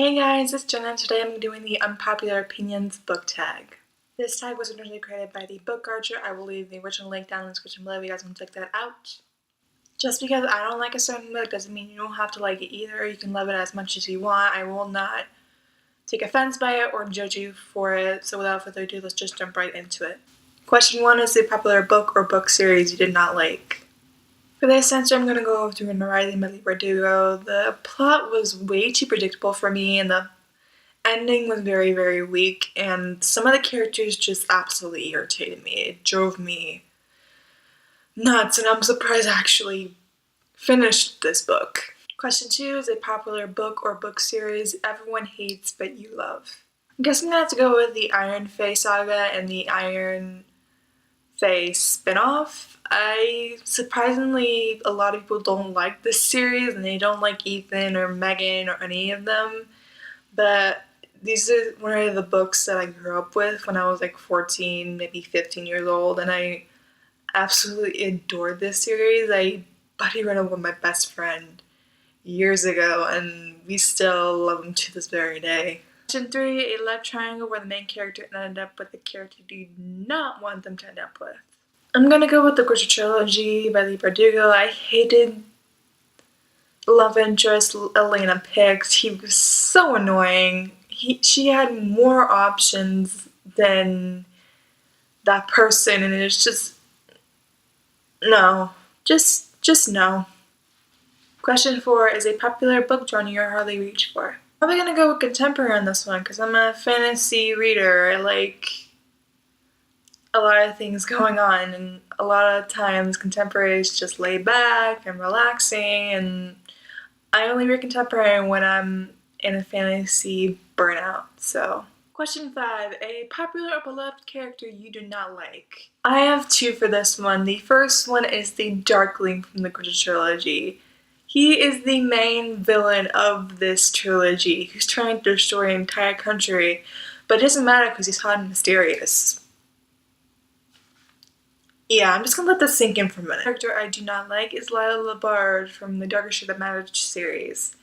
Hey guys, it's Jenna and today I'm doing the Unpopular Opinions book tag. This tag was originally created by the Book Archer. I will leave the original link down in the description below if you guys want to check that out. Just because I don't like a certain book doesn't mean you don't have to like it either. You can love it as much as you want. I will not take offense by it or judge you for it. So without further ado, let's just jump right into it. Question 1 is a popular book or book series you did not like. For this answer, I'm going to go through Riley Medley Verdugo. The plot was way too predictable for me, and the ending was very, very weak, and some of the characters just absolutely irritated me. It drove me nuts, and I'm surprised I actually finished this book. Question 2 is a popular book or book series everyone hates but you love. I guess I'm going to have to go with the Iron Fae saga and the Iron Fae spinoff. Surprisingly, a lot of people don't like this series, and they don't like Ethan or Megan or any of them, but these are one of the books that I grew up with when I was like 14, maybe 15 years old, and I absolutely adored this series. I buddy read it with my best friend years ago, and we still love them to this very day. Question 3, a love triangle where the main character ended up with the character you do not want them to end up with. I'm gonna go with the Grisha trilogy by Lee Bardugo. I hated the love interest Elena picked. He was so annoying. She had more options than that person, and it's just no. Just no. Question 4 is a popular book genre you hardly reach for. I'm probably gonna go with contemporary on this one because I'm a fantasy reader. I like a lot of things going on, and a lot of times contemporary is just laid back and relaxing, and I only read contemporary when I'm in a fantasy burnout. So question 5, a popular or beloved character you do not like. I have 2 for this one. The first one is the Darkling from the Grisha trilogy. He is the main villain of this trilogy who's trying to destroy an entire country, but it doesn't matter because he's hot and mysterious. Yeah, I'm just gonna let this sink in for a minute. The character I do not like is Lila Labard from the Darker Shade of Marriage series.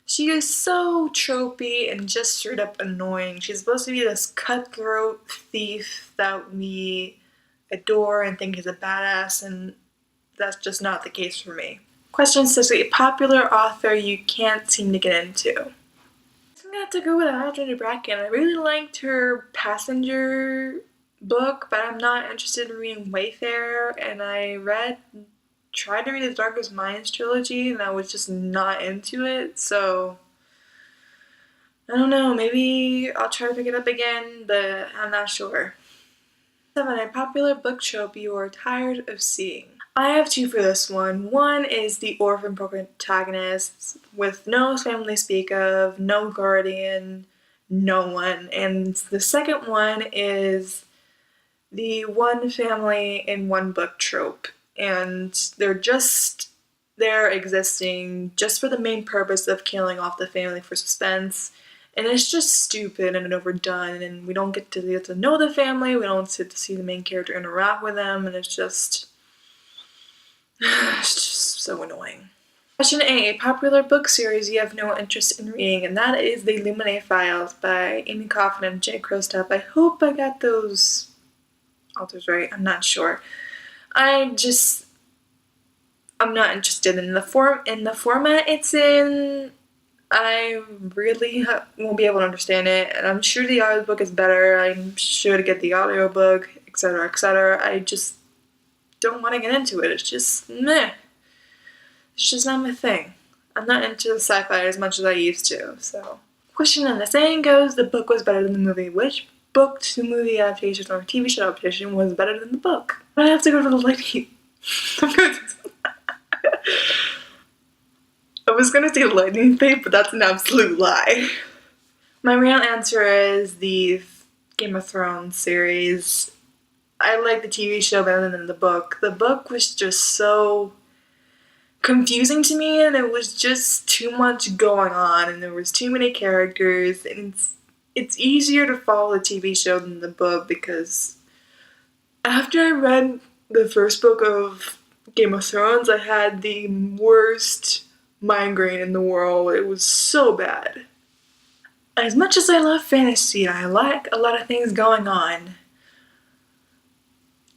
She is so tropey and just straight up annoying. She's supposed to be this cutthroat thief that we adore and think is a badass, and that's just not the case for me. Question 6, a popular author you can't seem to get into. I'm gonna have to go with Alexandra Bracken. I really liked her Passenger book, but I'm not interested in reading Wayfarer, and I tried to read the Darkest Minds trilogy, and I was just not into it, so I don't know, maybe I'll try to pick it up again, but I'm not sure. 7, a popular book trope you are tired of seeing. I have 2 for this one. One is the orphan protagonist with no family to speak of, no guardian, no one, and the second one is the one family in one book trope, and they're just there existing just for the main purpose of killing off the family for suspense, and it's just stupid and overdone, and we don't get to know the family, we don't get to see the main character interact with them, and it's just so annoying. Question 8, a popular book series you have no interest in reading, and that is The Illuminae Files by Amy Coffin and Jay Krostop. I hope I got those authors right, I'm not sure. I'm not interested in the format it's in. I really won't be able to understand it, and I'm sure the audiobook is better. I'm sure to get the audiobook, etc., etc. I just don't want to get into it. It's just meh. It's just not my thing. I'm not into the sci-fi as much as I used to, so. Question 9, the saying goes the book was better than the movie. Which book to movie adaptation or TV show adaptation was better than the book? I have to go to the lightning. I was gonna say Lightning Thief, but that's an absolute lie. My real answer is the Game of Thrones series. I like the TV show better than the book. The book was just so confusing to me, and it was just too much going on, and there was too many characters, and it's easier to follow the TV show than the book because after I read the first book of Game of Thrones, I had the worst migraine in the world. It was so bad. as much as I love fantasy, I like a lot of things going on.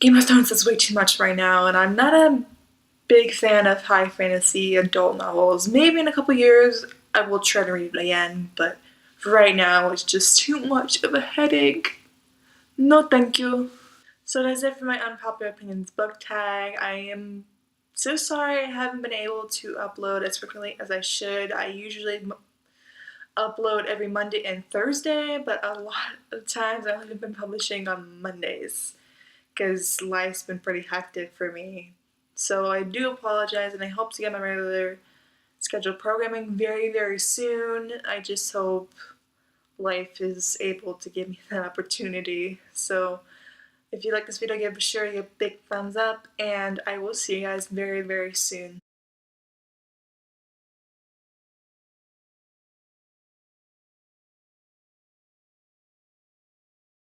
Game of Thrones is way too much right now, and I'm not a big fan of high fantasy adult novels. Maybe in a couple years I will try to read it again, but for right now it's just too much of a headache. No, thank you. So that's it for my Unpopular Opinions book tag. I am so sorry I haven't been able to upload as frequently as I should. I usually upload every Monday and Thursday, but a lot of times I've only been publishing on Mondays because life's been pretty hectic for me. So I do apologize, and I hope to get my regular scheduled programming very, very soon. I just hope life is able to give me that opportunity. So if you like this video, give sure you a big thumbs up, and I will see you guys very, very soon.